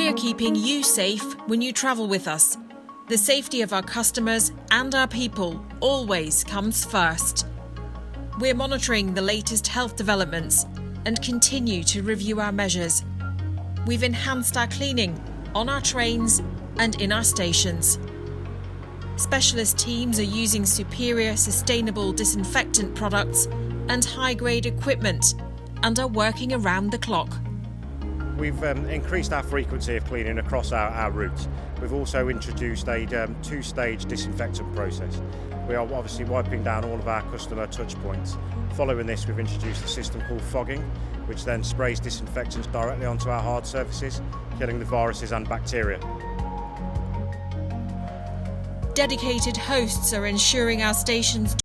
We're keeping you safe when you travel with us. The safety of our customers and our people always comes first. We're monitoring the latest health developments and continue to review our measures. We've enhanced our cleaning on our trains and in our stations. Specialist teams are using superior sustainable disinfectant products and high-grade equipment and are working around the clock. We've increased our frequency of cleaning across our routes. We've also introduced a two-stage disinfectant process. We are obviously wiping down all of our customer touch points. Following this, we've introduced a system called fogging, which then sprays disinfectants directly onto our hard surfaces, killing the viruses and bacteria. Dedicated hosts are ensuring our stations